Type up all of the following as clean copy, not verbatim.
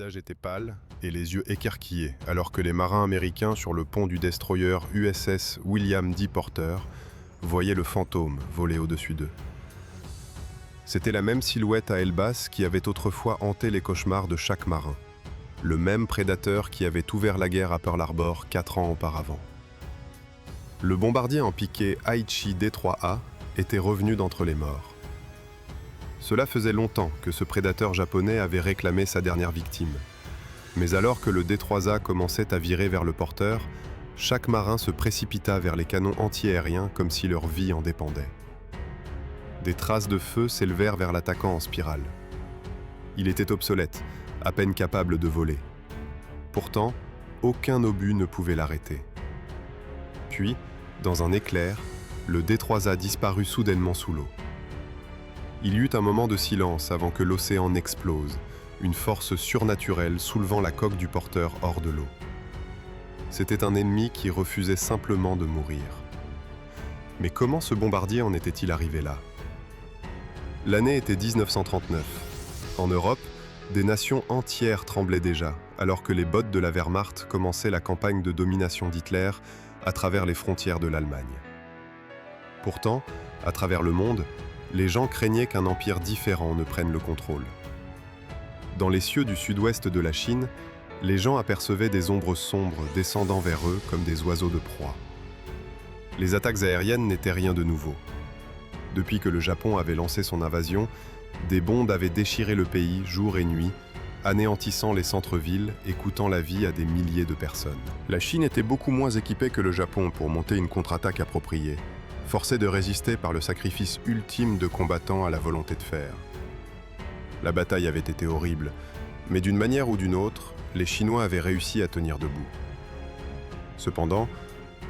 visage était pâle et les yeux écarquillés, alors que les marins américains sur le pont du destroyer USS William D. Porter voyaient le fantôme voler au-dessus d'eux. C'était la même silhouette à aile basse qui avait autrefois hanté les cauchemars de chaque marin. Le même prédateur qui avait ouvert la guerre à Pearl Harbor 4 ans auparavant. Le bombardier en piqué Aichi D3A était revenu d'entre les morts. Cela faisait longtemps que ce prédateur japonais avait réclamé sa dernière victime. Mais alors que le D3A commençait à virer vers le porteur, chaque marin se précipita vers les canons anti-aériens comme si leur vie en dépendait. Des traces de feu s'élevèrent vers l'attaquant en spirale. Il était obsolète, à peine capable de voler. Pourtant, aucun obus ne pouvait l'arrêter. Puis, dans un éclair, le D3A disparut soudainement sous l'eau. Il y eut un moment de silence avant que l'océan n'explose, une force surnaturelle soulevant la coque du porteur hors de l'eau. C'était un ennemi qui refusait simplement de mourir. Mais comment ce bombardier en était-il arrivé là ? L'année était 1939. En Europe, des nations entières tremblaient déjà, alors que les bottes de la Wehrmacht commençaient la campagne de domination d'Hitler à travers les frontières de l'Allemagne. Pourtant, à travers le monde, les gens craignaient qu'un empire différent ne prenne le contrôle. Dans les cieux du sud-ouest de la Chine, les gens apercevaient des ombres sombres descendant vers eux comme des oiseaux de proie. Les attaques aériennes n'étaient rien de nouveau. Depuis que le Japon avait lancé son invasion, des bombes avaient déchiré le pays jour et nuit, anéantissant les centres-villes et coûtant la vie à des milliers de personnes. La Chine était beaucoup moins équipée que le Japon pour monter une contre-attaque appropriée, forcée de résister par le sacrifice ultime de combattants à la volonté de fer. La bataille avait été horrible, mais d'une manière ou d'une autre, les Chinois avaient réussi à tenir debout. Cependant,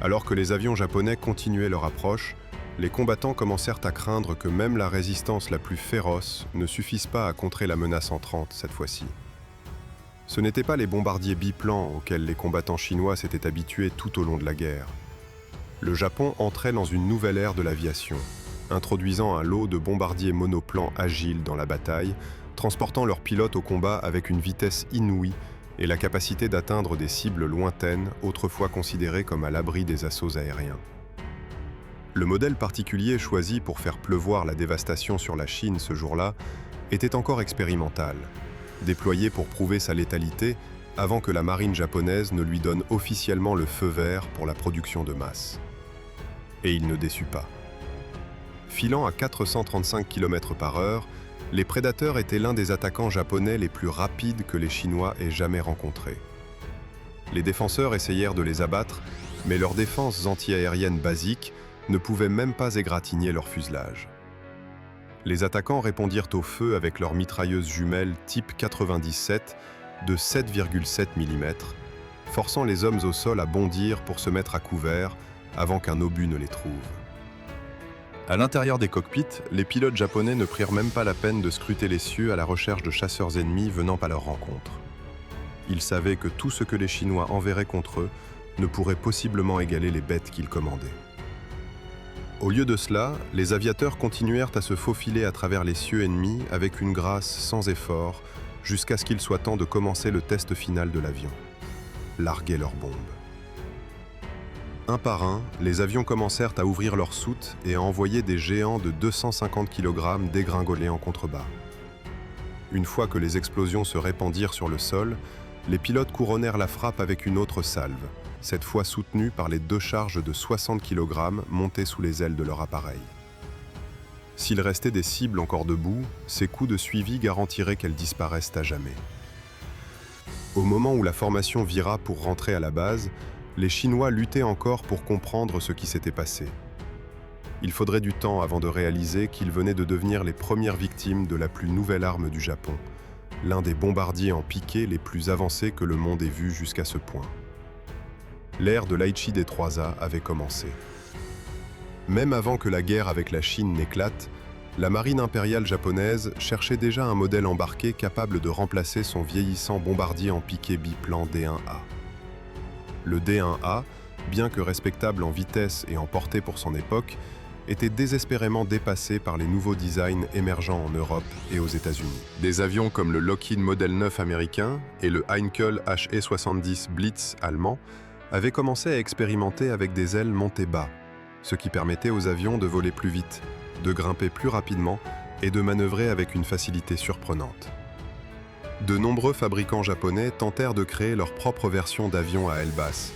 alors que les avions japonais continuaient leur approche, les combattants commencèrent à craindre que même la résistance la plus féroce ne suffise pas à contrer la menace entrante cette fois-ci. Ce n'étaient pas les bombardiers biplans auxquels les combattants chinois s'étaient habitués tout au long de la guerre. Le Japon entrait dans une nouvelle ère de l'aviation, introduisant un lot de bombardiers monoplans agiles dans la bataille, transportant leurs pilotes au combat avec une vitesse inouïe et la capacité d'atteindre des cibles lointaines, autrefois considérées comme à l'abri des assauts aériens. Le modèle particulier choisi pour faire pleuvoir la dévastation sur la Chine ce jour-là était encore expérimental, déployé pour prouver sa létalité avant que la marine japonaise ne lui donne officiellement le feu vert pour la production de masse. Et il ne déçut pas. Filant à 435 km/h, les prédateurs étaient l'un des attaquants japonais les plus rapides que les Chinois aient jamais rencontrés. Les défenseurs essayèrent de les abattre, mais leurs défenses anti-aériennes basiques ne pouvaient même pas égratigner leur fuselage. Les attaquants répondirent au feu avec leurs mitrailleuses jumelles type 97 de 7,7 mm, forçant les hommes au sol à bondir pour se mettre à couvert avant qu'un obus ne les trouve. À l'intérieur des cockpits, les pilotes japonais ne prirent même pas la peine de scruter les cieux à la recherche de chasseurs ennemis venant à leur rencontre. Ils savaient que tout ce que les Chinois enverraient contre eux ne pourrait possiblement égaler les bêtes qu'ils commandaient. Au lieu de cela, les aviateurs continuèrent à se faufiler à travers les cieux ennemis avec une grâce sans effort, jusqu'à ce qu'il soit temps de commencer le test final de l'avion. Larguer leurs bombes. Un par un, les avions commencèrent à ouvrir leurs soutes et à envoyer des géants de 250 kg dégringoler en contrebas. Une fois que les explosions se répandirent sur le sol, les pilotes couronnèrent la frappe avec une autre salve, cette fois soutenue par les 2 charges de 60 kg montées sous les ailes de leur appareil. S'il restait des cibles encore debout, ces coups de suivi garantiraient qu'elles disparaissent à jamais. Au moment où la formation vira pour rentrer à la base, les Chinois luttaient encore pour comprendre ce qui s'était passé. Il faudrait du temps avant de réaliser qu'ils venaient de devenir les premières victimes de la plus nouvelle arme du Japon, l'un des bombardiers en piqué les plus avancés que le monde ait vu jusqu'à ce point. L'ère de l'Aichi D3A avait commencé. Même avant que la guerre avec la Chine n'éclate, la marine impériale japonaise cherchait déjà un modèle embarqué capable de remplacer son vieillissant bombardier en piqué biplan D1A. Le D1A, bien que respectable en vitesse et en portée pour son époque, étaient désespérément dépassés par les nouveaux designs émergents en Europe et aux États-Unis. Des avions comme le Lockheed Model 9 américain et le Heinkel HE-70 Blitz allemand avaient commencé à expérimenter avec des ailes montées bas, ce qui permettait aux avions de voler plus vite, de grimper plus rapidement et de manœuvrer avec une facilité surprenante. De nombreux fabricants japonais tentèrent de créer leur propre version d'avions à aile basse.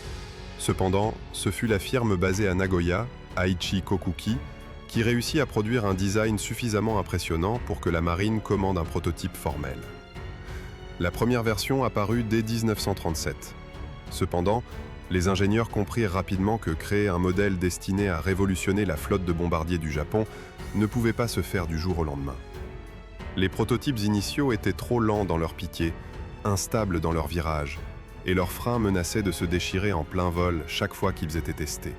Cependant, ce fut la firme basée à Nagoya, Aichi Kokuki, qui réussit à produire un design suffisamment impressionnant pour que la marine commande un prototype formel. La première version apparut dès 1937. Cependant, les ingénieurs comprirent rapidement que créer un modèle destiné à révolutionner la flotte de bombardiers du Japon ne pouvait pas se faire du jour au lendemain. Les prototypes initiaux étaient trop lents dans leur piqué, instables dans leurs virages, et leurs freins menaçaient de se déchirer en plein vol chaque fois qu'ils étaient testés.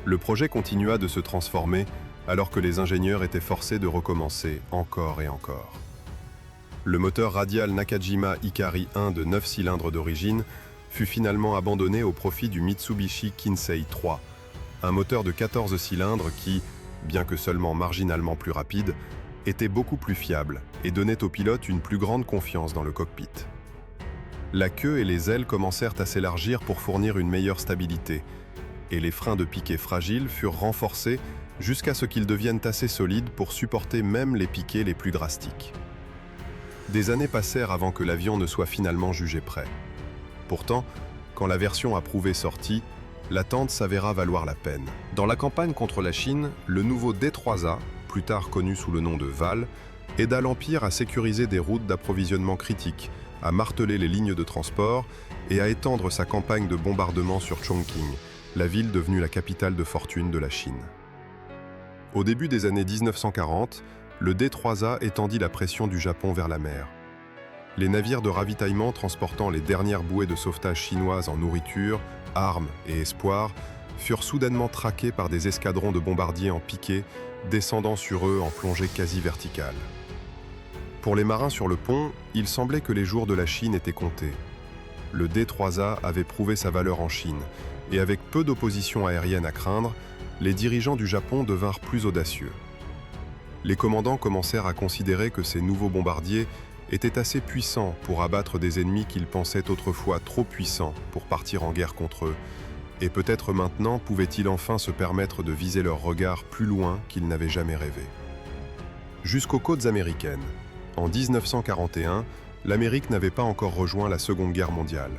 Le projet continua de se transformer alors que les ingénieurs étaient forcés de recommencer encore et encore. Le moteur radial Nakajima Hikari 1 de 9 cylindres d'origine fut finalement abandonné au profit du Mitsubishi Kinsei 3, un moteur de 14 cylindres qui, bien que seulement marginalement plus rapide, était beaucoup plus fiable et donnait aux pilotes une plus grande confiance dans le cockpit. La queue et les ailes commencèrent à s'élargir pour fournir une meilleure stabilité, et les freins de piquet fragiles furent renforcés jusqu'à ce qu'ils deviennent assez solides pour supporter même les piquets les plus drastiques. Des années passèrent avant que l'avion ne soit finalement jugé prêt. Pourtant, quand la version approuvée sortit, l'attente s'avéra valoir la peine. Dans la campagne contre la Chine, le nouveau D3A, plus tard connu sous le nom de VAL, aida l'Empire à sécuriser des routes d'approvisionnement critiques, à marteler les lignes de transport et à étendre sa campagne de bombardement sur Chongqing, la ville devenue la capitale de fortune de la Chine. Au début des années 1940, le D3A étendit la pression du Japon vers la mer. Les navires de ravitaillement transportant les dernières bouées de sauvetage chinoises en nourriture, armes et espoirs furent soudainement traqués par des escadrons de bombardiers en piqué, descendant sur eux en plongée quasi verticale. Pour les marins sur le pont, il semblait que les jours de la Chine étaient comptés. Le D3A avait prouvé sa valeur en Chine, et avec peu d'opposition aérienne à craindre, les dirigeants du Japon devinrent plus audacieux. Les commandants commencèrent à considérer que ces nouveaux bombardiers étaient assez puissants pour abattre des ennemis qu'ils pensaient autrefois trop puissants pour partir en guerre contre eux, et peut-être maintenant pouvaient-ils enfin se permettre de viser leur regard plus loin qu'ils n'avaient jamais rêvé. Jusqu'aux côtes américaines, en 1941, l'Amérique n'avait pas encore rejoint la Seconde Guerre mondiale.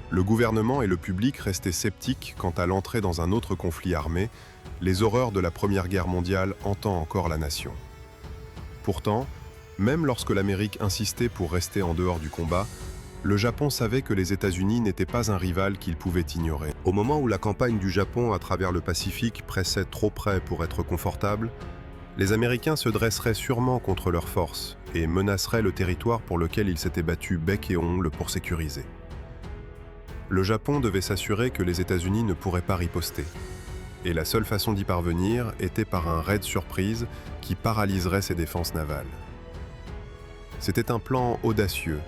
Le gouvernement et le public restaient sceptiques quant à l'entrée dans un autre conflit armé, les horreurs de la Première Guerre mondiale hantant encore la nation. Pourtant, même lorsque l'Amérique insistait pour rester en dehors du combat, le Japon savait que les États-Unis n'étaient pas un rival qu'il pouvait ignorer. Au moment où la campagne du Japon à travers le Pacifique pressait trop près pour être confortable, les Américains se dresseraient sûrement contre leurs forces et menaceraient le territoire pour lequel ils s'étaient battus bec et ongles pour sécuriser. Le Japon devait s'assurer que les États-Unis ne pourraient pas riposter. Et la seule façon d'y parvenir était par un raid surprise qui paralyserait ses défenses navales. C'était un plan audacieux,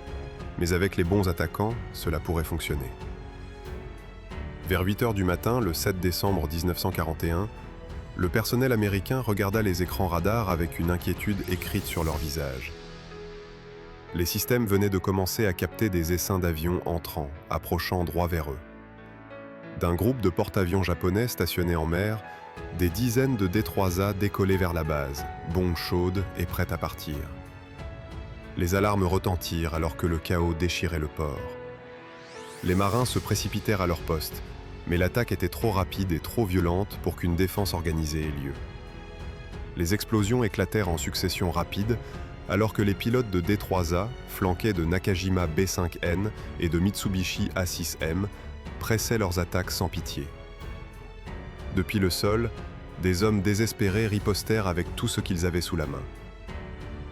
mais avec les bons attaquants, cela pourrait fonctionner. Vers 8 heures du matin, le 7 décembre 1941, le personnel américain regarda les écrans radars avec une inquiétude écrite sur leur visage. Les systèmes venaient de commencer à capter des essaims d'avions entrants, approchant droit vers eux. D'un groupe de porte-avions japonais stationnés en mer, des dizaines de D3A décollaient vers la base, bombes chaudes et prêtes à partir. Les alarmes retentirent alors que le chaos déchirait le port. Les marins se précipitèrent à leur poste, mais l'attaque était trop rapide et trop violente pour qu'une défense organisée ait lieu. Les explosions éclatèrent en succession rapide, alors que les pilotes de D3A, flanqués de Nakajima B5N et de Mitsubishi A6M, pressaient leurs attaques sans pitié. Depuis le sol, des hommes désespérés ripostèrent avec tout ce qu'ils avaient sous la main.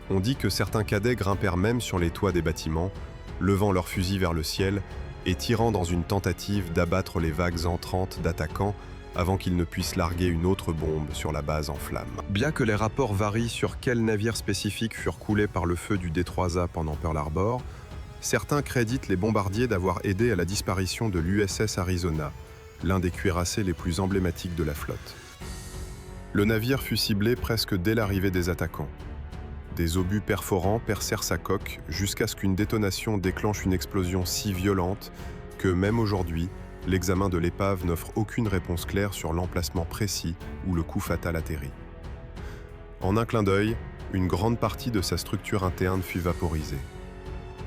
On dit que certains cadets grimpèrent même sur les toits des bâtiments, levant leurs fusils vers le ciel et tirant dans une tentative d'abattre les vagues entrantes d'attaquants avant qu'ils ne puissent larguer une autre bombe sur la base en flammes. Bien que les rapports varient sur quels navires spécifiques furent coulés par le feu du D3A pendant Pearl Harbor, certains créditent les bombardiers d'avoir aidé à la disparition de l'USS Arizona, l'un des cuirassés les plus emblématiques de la flotte. Le navire fut ciblé presque dès l'arrivée des attaquants. Des obus perforants percèrent sa coque jusqu'à ce qu'une détonation déclenche une explosion si violente que, même aujourd'hui, l'examen de l'épave n'offre aucune réponse claire sur l'emplacement précis où le coup fatal atterrit. En un clin d'œil, une grande partie de sa structure interne fut vaporisée.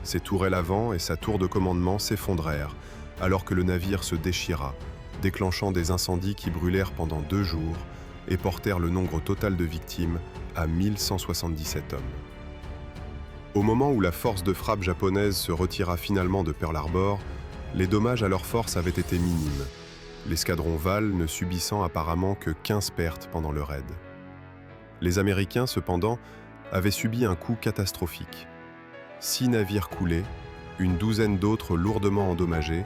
Ses tourelles avant et sa tour de commandement s'effondrèrent, alors que le navire se déchira, déclenchant des incendies qui brûlèrent pendant 2 jours et portèrent le nombre total de victimes à 1177 hommes. Au moment où la force de frappe japonaise se retira finalement de Pearl Harbor, les dommages à leur force avaient été minimes, l'escadron Val ne subissant apparemment que 15 pertes pendant le raid. Les Américains, cependant, avaient subi un coup catastrophique. 6 navires coulés, une douzaine d'autres lourdement endommagés,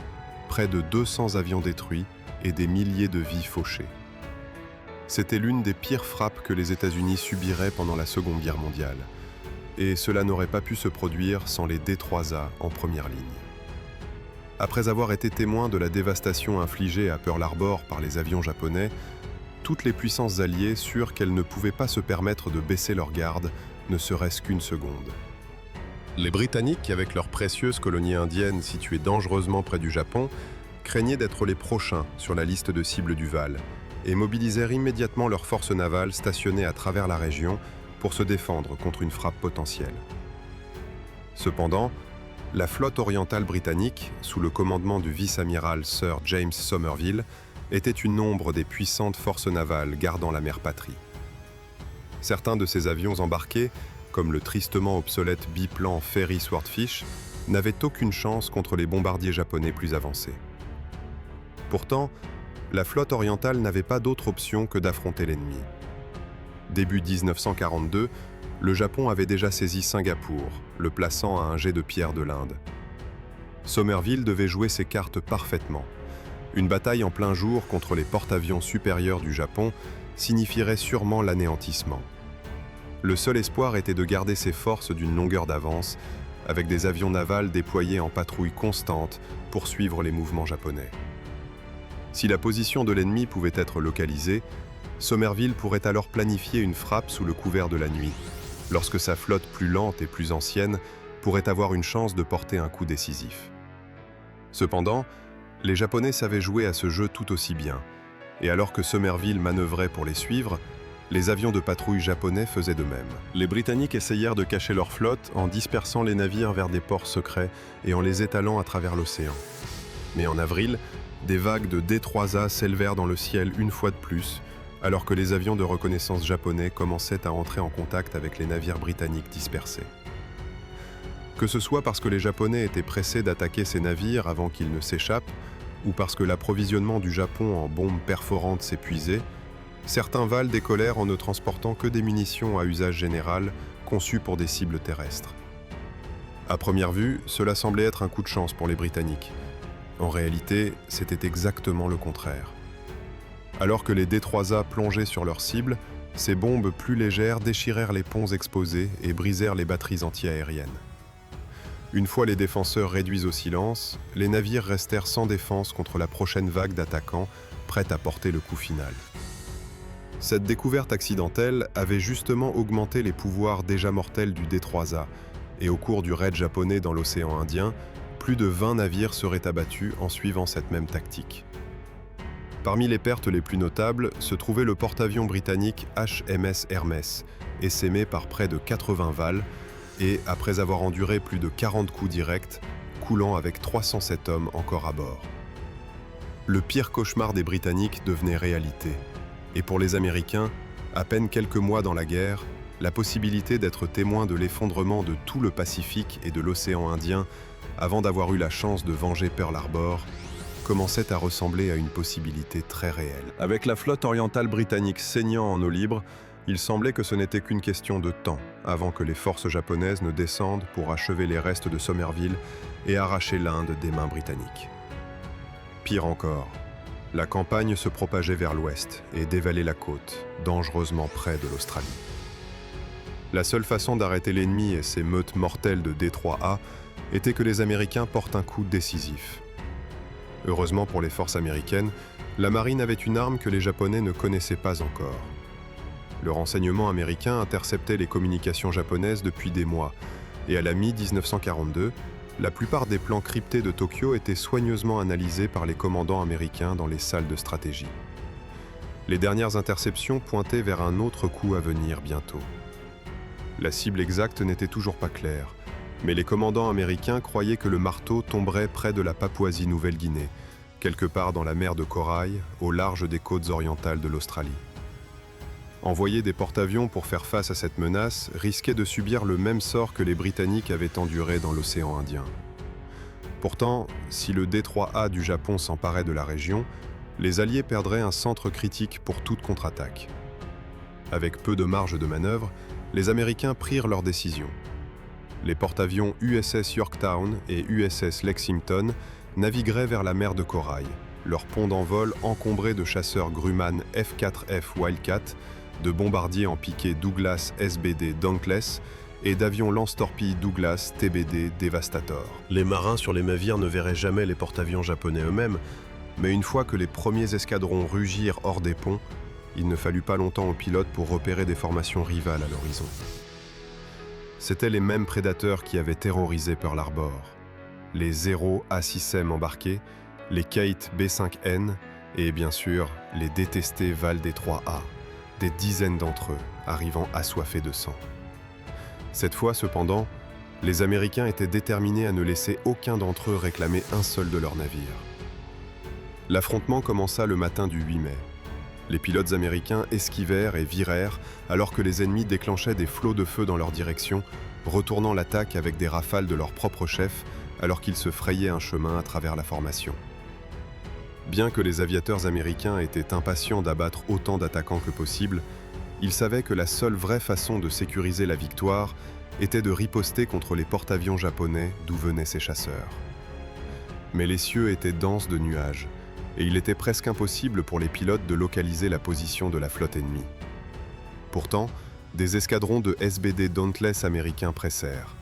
près de 200 avions détruits et des milliers de vies fauchées. C'était l'une des pires frappes que les États-Unis subiraient pendant la Seconde Guerre mondiale. Et cela n'aurait pas pu se produire sans les D3A en première ligne. Après avoir été témoins de la dévastation infligée à Pearl Harbor par les avions japonais, toutes les puissances alliées surent qu'elles ne pouvaient pas se permettre de baisser leur garde, ne serait-ce qu'une seconde. Les Britanniques, avec leurs précieuses colonies indiennes situées dangereusement près du Japon, craignaient d'être les prochains sur la liste de cibles du Val, et mobilisèrent immédiatement leurs forces navales stationnées à travers la région pour se défendre contre une frappe potentielle. Cependant, la flotte orientale britannique, sous le commandement du vice-amiral Sir James Somerville, était une ombre des puissantes forces navales gardant la mer patrie. Certains de ces avions embarqués, comme le tristement obsolète biplan Fairey Swordfish, n'avaient aucune chance contre les bombardiers japonais plus avancés. Pourtant, la flotte orientale n'avait pas d'autre option que d'affronter l'ennemi. Début 1942, le Japon avait déjà saisi Singapour, le plaçant à un jet de pierre de l'Inde. Somerville devait jouer ses cartes parfaitement. Une bataille en plein jour contre les porte-avions supérieurs du Japon signifierait sûrement l'anéantissement. Le seul espoir était de garder ses forces d'une longueur d'avance, avec des avions navals déployés en patrouille constante pour suivre les mouvements japonais. Si la position de l'ennemi pouvait être localisée, Somerville pourrait alors planifier une frappe sous le couvert de la nuit, lorsque sa flotte plus lente et plus ancienne pourrait avoir une chance de porter un coup décisif. Cependant, les Japonais savaient jouer à ce jeu tout aussi bien, et alors que Somerville manœuvrait pour les suivre, les avions de patrouille japonais faisaient de même. Les Britanniques essayèrent de cacher leur flotte en dispersant les navires vers des ports secrets et en les étalant à travers l'océan. Mais en avril, des vagues de D3A s'élevèrent dans le ciel une fois de plus, alors que les avions de reconnaissance japonais commençaient à entrer en contact avec les navires britanniques dispersés. Que ce soit parce que les Japonais étaient pressés d'attaquer ces navires avant qu'ils ne s'échappent, ou parce que l'approvisionnement du Japon en bombes perforantes s'épuisait, certains Val décollèrent en ne transportant que des munitions à usage général conçues pour des cibles terrestres. À première vue, cela semblait être un coup de chance pour les Britanniques. En réalité, c'était exactement le contraire. Alors que les D3A plongeaient sur leur cible, ces bombes plus légères déchirèrent les ponts exposés et brisèrent les batteries anti-aériennes. Une fois les défenseurs réduits au silence, les navires restèrent sans défense contre la prochaine vague d'attaquants, prête à porter le coup final. Cette découverte accidentelle avait justement augmenté les pouvoirs déjà mortels du D3A, et au cours du raid japonais dans l'océan Indien, plus de 20 navires seraient abattus en suivant cette même tactique. Parmi les pertes les plus notables se trouvait le porte-avions britannique HMS Hermes, essaimé par près de 80 Val et, après avoir enduré plus de 40 coups directs, coulant avec 307 hommes encore à bord. Le pire cauchemar des Britanniques devenait réalité. Et pour les Américains, à peine quelques mois dans la guerre, la possibilité d'être témoin de l'effondrement de tout le Pacifique et de l'océan Indien avant d'avoir eu la chance de venger Pearl Harbor, commençait à ressembler à une possibilité très réelle. Avec la flotte orientale britannique saignant en eau libre, il semblait que ce n'était qu'une question de temps avant que les forces japonaises ne descendent pour achever les restes de Somerville et arracher l'Inde des mains britanniques. Pire encore, la campagne se propageait vers l'ouest et dévalait la côte, dangereusement près de l'Australie. La seule façon d'arrêter l'ennemi et ses meutes mortelles de D3A était que les Américains portent un coup décisif. Heureusement pour les forces américaines, la marine avait une arme que les Japonais ne connaissaient pas encore. Le renseignement américain interceptait les communications japonaises depuis des mois, et à la mi-1942, la plupart des plans cryptés de Tokyo étaient soigneusement analysés par les commandants américains dans les salles de stratégie. Les dernières interceptions pointaient vers un autre coup à venir bientôt. La cible exacte n'était toujours pas claire, mais les commandants américains croyaient que le marteau tomberait près de la Papouasie-Nouvelle-Guinée, quelque part dans la mer de Corail, au large des côtes orientales de l'Australie. Envoyer des porte-avions pour faire face à cette menace risquait de subir le même sort que les Britanniques avaient enduré dans l'océan Indien. Pourtant, si le détroit A du Japon s'emparait de la région, les Alliés perdraient un centre critique pour toute contre-attaque. Avec peu de marge de manœuvre, les Américains prirent leur décision. Les porte-avions USS Yorktown et USS Lexington navigueraient vers la mer de Corail, leur pont d'envol encombré de chasseurs Grumman F-4F Wildcat, de bombardiers en piqué Douglas SBD Dauntless et d'avions lance-torpilles Douglas TBD Devastator. Les marins sur les navires ne verraient jamais les porte-avions japonais eux-mêmes, mais une fois que les premiers escadrons rugirent hors des ponts, il ne fallut pas longtemps aux pilotes pour repérer des formations rivales à l'horizon. C'étaient les mêmes prédateurs qui avaient terrorisé Pearl Harbor. Les Zero A6M embarqués, les Kate B5N et bien sûr les détestés Val D3A, des dizaines d'entre eux arrivant assoiffés de sang. Cette fois cependant, les Américains étaient déterminés à ne laisser aucun d'entre eux réclamer un seul de leurs navires. L'affrontement commença le matin du 8 mai. Les pilotes américains esquivèrent et virèrent alors que les ennemis déclenchaient des flots de feu dans leur direction, retournant l'attaque avec des rafales de leur propre chef alors qu'ils se frayaient un chemin à travers la formation. Bien que les aviateurs américains étaient impatients d'abattre autant d'attaquants que possible, ils savaient que la seule vraie façon de sécuriser la victoire était de riposter contre les porte-avions japonais d'où venaient ces chasseurs. Mais les cieux étaient denses de nuages, et il était presque impossible pour les pilotes de localiser la position de la flotte ennemie. Pourtant, des escadrons de SBD Dauntless américains pressèrent.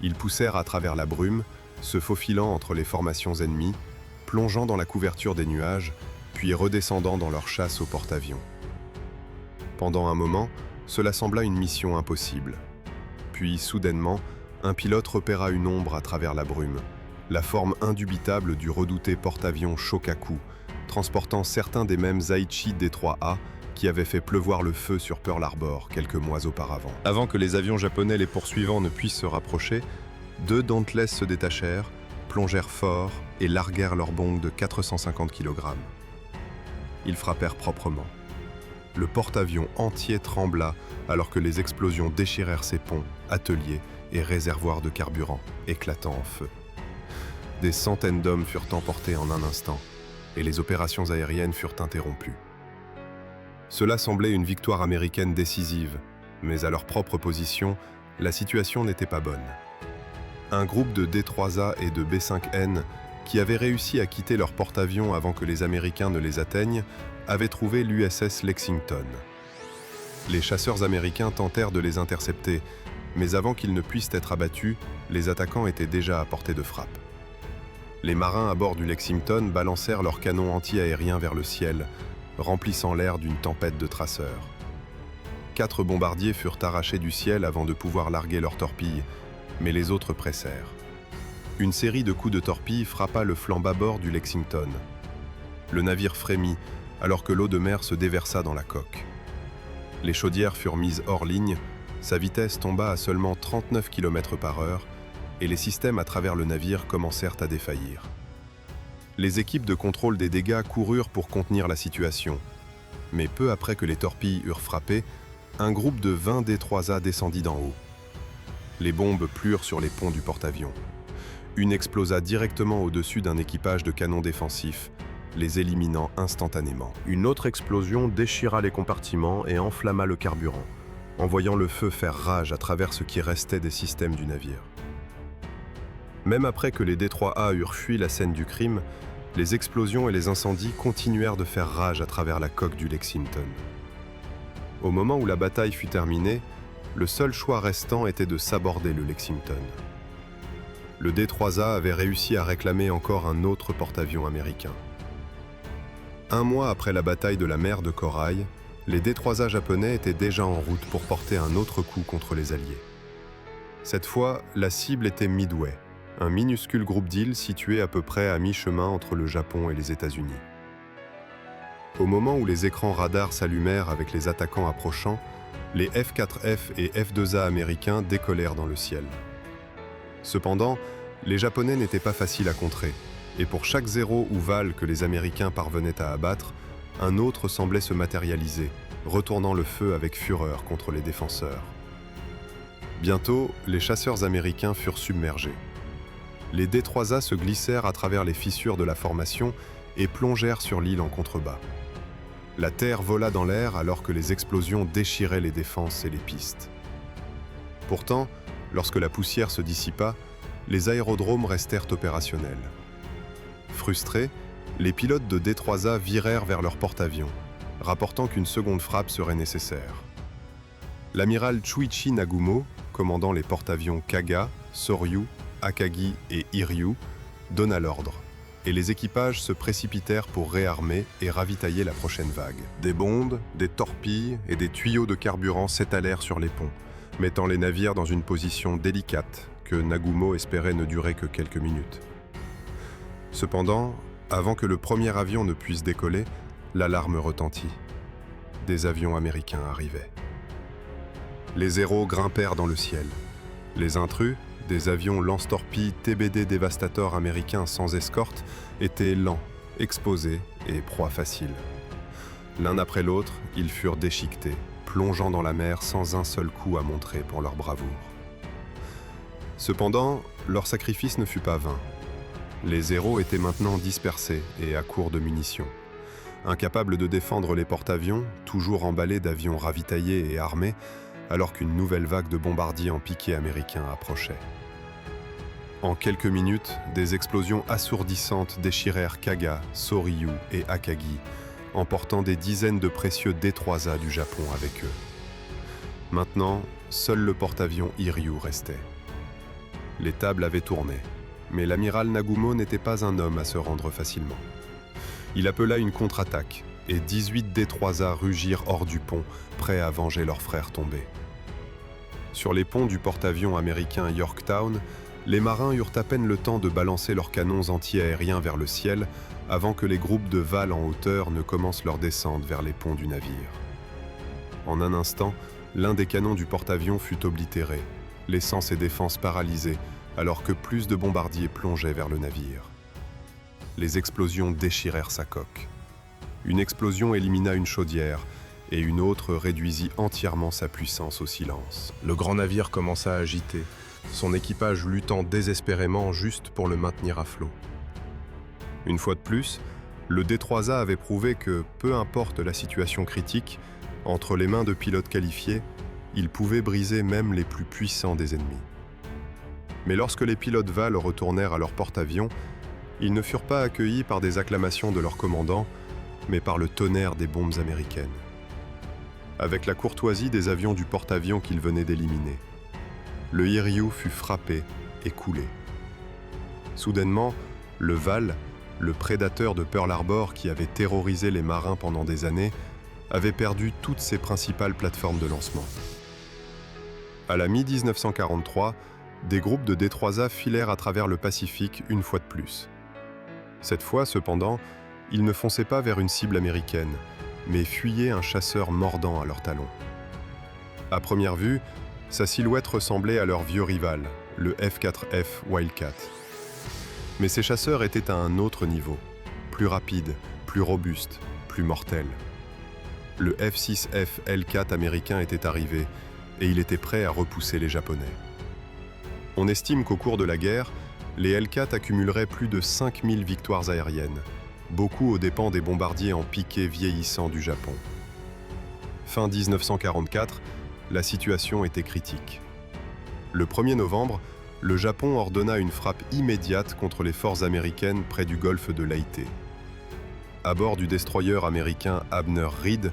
Ils poussèrent à travers la brume, se faufilant entre les formations ennemies, plongeant dans la couverture des nuages, puis redescendant dans leur chasse aux porte-avions. Pendant un moment, cela sembla une mission impossible. Puis, soudainement, un pilote repéra une ombre à travers la brume, la forme indubitable du redouté porte-avions Shokaku, transportant certains des mêmes Aichi D3A qui avaient fait pleuvoir le feu sur Pearl Harbor quelques mois auparavant. Avant que les avions japonais les poursuivants ne puissent se rapprocher, 2 Dauntless se détachèrent, plongèrent fort et larguèrent leur bombe de 450 kg. Ils frappèrent proprement. Le porte-avions entier trembla alors que les explosions déchirèrent ses ponts, ateliers et réservoirs de carburant, éclatant en feu. Des centaines d'hommes furent emportés en un instant, et les opérations aériennes furent interrompues. Cela semblait une victoire américaine décisive, mais à leur propre position, la situation n'était pas bonne. Un groupe de D3A et de B5N, qui avaient réussi à quitter leur porte-avions avant que les Américains ne les atteignent, avaient trouvé l'USS Lexington. Les chasseurs américains tentèrent de les intercepter, mais avant qu'ils ne puissent être abattus, les attaquants étaient déjà à portée de frappe. Les marins à bord du Lexington balancèrent leurs canons anti-aériens vers le ciel, remplissant l'air d'une tempête de traceurs. 4 bombardiers furent arrachés du ciel avant de pouvoir larguer leurs torpilles, mais les autres pressèrent. Une série de coups de torpille frappa le flanc bâbord du Lexington. Le navire frémit alors que l'eau de mer se déversa dans la coque. Les chaudières furent mises hors ligne, sa vitesse tomba à seulement 39 km/h et les systèmes à travers le navire commencèrent à défaillir. Les équipes de contrôle des dégâts coururent pour contenir la situation, mais peu après que les torpilles eurent frappé, un groupe de 20 D3A descendit d'en haut. Les bombes plurent sur les ponts du porte-avions. Une explosa directement au-dessus d'un équipage de canons défensifs, les éliminant instantanément. Une autre explosion déchira les compartiments et enflamma le carburant, envoyant le feu faire rage à travers ce qui restait des systèmes du navire. Même après que les D3A eurent fui la scène du crime, les explosions et les incendies continuèrent de faire rage à travers la coque du Lexington. Au moment où la bataille fut terminée, le seul choix restant était de saborder le Lexington. Le D3A avait réussi à réclamer encore un autre porte-avions américain. Un mois après la bataille de la mer de Corail, les D3A japonais étaient déjà en route pour porter un autre coup contre les Alliés. Cette fois, la cible était Midway, un minuscule groupe d'îles situé à peu près à mi-chemin entre le Japon et les États-Unis. Au moment où les écrans radars s'allumèrent avec les attaquants approchant, les F-4F et F-2A américains décollèrent dans le ciel. Cependant, les Japonais n'étaient pas faciles à contrer, et pour chaque zéro ou val que les Américains parvenaient à abattre, un autre semblait se matérialiser, retournant le feu avec fureur contre les défenseurs. Bientôt, les chasseurs américains furent submergés. Les D3A se glissèrent à travers les fissures de la formation et plongèrent sur l'île en contrebas. La terre vola dans l'air alors que les explosions déchiraient les défenses et les pistes. Pourtant, lorsque la poussière se dissipa, les aérodromes restèrent opérationnels. Frustrés, les pilotes de D3A virèrent vers leur porte-avions, rapportant qu'une seconde frappe serait nécessaire. L'amiral Chuichi Nagumo, commandant les porte-avions Kaga, Soryu, Akagi et Hiryu, donna l'ordre, et les équipages se précipitèrent pour réarmer et ravitailler la prochaine vague. Des bondes, des torpilles et des tuyaux de carburant s'étalèrent sur les ponts, mettant les navires dans une position délicate que Nagumo espérait ne durer que quelques minutes. Cependant, avant que le premier avion ne puisse décoller, l'alarme retentit. Des avions américains arrivaient. Les héros grimpèrent dans le ciel. Les intrus, des avions lance-torpilles TBD Devastator américains sans escorte, étaient lents, exposés et proie facile. L'un après l'autre, ils furent déchiquetés, plongeant dans la mer sans un seul coup à montrer pour leur bravoure. Cependant, leur sacrifice ne fut pas vain. Les héros étaient maintenant dispersés et à court de munitions. Incapables de défendre les porte-avions, toujours emballés d'avions ravitaillés et armés, alors qu'une nouvelle vague de bombardiers en piqué américains approchait. En quelques minutes, des explosions assourdissantes déchirèrent Kaga, Soryu et Akagi, emportant des dizaines de précieux D3A du Japon avec eux. Maintenant, seul le porte-avions Hiryu restait. Les tables avaient tourné, mais l'amiral Nagumo n'était pas un homme à se rendre facilement. Il appela une contre-attaque, et 18 D3A rugirent hors du pont, prêts à venger leurs frères tombés. Sur les ponts du porte-avions américain Yorktown, les marins eurent à peine le temps de balancer leurs canons anti-aériens vers le ciel avant que les groupes de VAL en hauteur ne commencent leur descente vers les ponts du navire. En un instant, l'un des canons du porte-avions fut oblitéré, laissant ses défenses paralysées alors que plus de bombardiers plongeaient vers le navire. Les explosions déchirèrent sa coque. Une explosion élimina une chaudière, et une autre réduisit entièrement sa puissance au silence. Le grand navire commença à agiter, son équipage luttant désespérément juste pour le maintenir à flot. Une fois de plus, le D3A avait prouvé que, peu importe la situation critique, entre les mains de pilotes qualifiés, il pouvait briser même les plus puissants des ennemis. Mais lorsque les pilotes VAL retournèrent à leur porte-avions, ils ne furent pas accueillis par des acclamations de leur commandant, mais par le tonnerre des bombes américaines. Avec la courtoisie des avions du porte-avions qu'ils venaient d'éliminer, le Hiryu fut frappé et coulé. Soudainement, le VAL, le prédateur de Pearl Harbor qui avait terrorisé les marins pendant des années, avait perdu toutes ses principales plateformes de lancement. À la mi-1943, des groupes de D3A filèrent à travers le Pacifique une fois de plus. Cette fois, cependant, ils ne fonçaient pas vers une cible américaine, mais fuyaient un chasseur mordant à leurs talons. À première vue, sa silhouette ressemblait à leur vieux rival, le F-4F Wildcat. Mais ces chasseurs étaient à un autre niveau, plus rapides, plus robustes, plus mortels. Le F-6F L4 américain était arrivé, et il était prêt à repousser les Japonais. On estime qu'au cours de la guerre, les L4 accumuleraient plus de 5000 victoires aériennes, beaucoup aux dépens des bombardiers en piqué vieillissants du Japon. Fin 1944, la situation était critique. Le 1er novembre, le Japon ordonna une frappe immédiate contre les forces américaines près du golfe de Leyte. À bord du destroyer américain Abner Reed,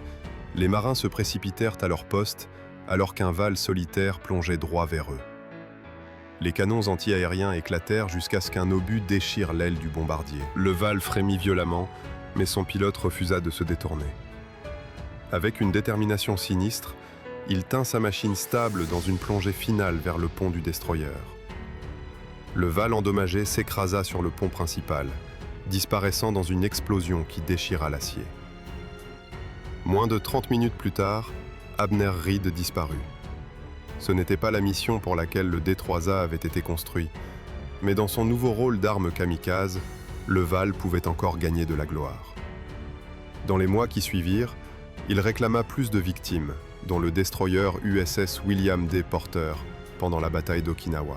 les marins se précipitèrent à leur poste alors qu'un VAL solitaire plongeait droit vers eux. Les canons anti-aériens éclatèrent jusqu'à ce qu'un obus déchire l'aile du bombardier. Le VAL frémit violemment, mais son pilote refusa de se détourner. Avec une détermination sinistre, il tint sa machine stable dans une plongée finale vers le pont du destroyer. Le Val endommagé s'écrasa sur le pont principal, disparaissant dans une explosion qui déchira l'acier. Moins de 30 minutes plus tard, Abner Reed disparut. Ce n'était pas la mission pour laquelle le D3A avait été construit, mais dans son nouveau rôle d'arme kamikaze, le Val pouvait encore gagner de la gloire. Dans les mois qui suivirent, il réclama plus de victimes, dont le destroyer USS William D. Porter pendant la bataille d'Okinawa.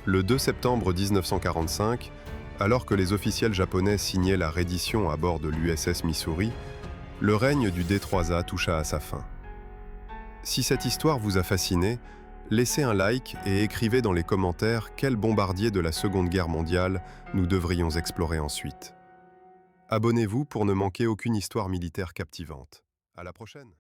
Le 2 septembre 1945, alors que les officiels japonais signaient la reddition à bord de l'USS Missouri, le règne du D3A toucha à sa fin. Si cette histoire vous a fasciné, laissez un like et écrivez dans les commentaires quel bombardier de la Seconde Guerre mondiale nous devrions explorer ensuite. Abonnez-vous pour ne manquer aucune histoire militaire captivante. À la prochaine!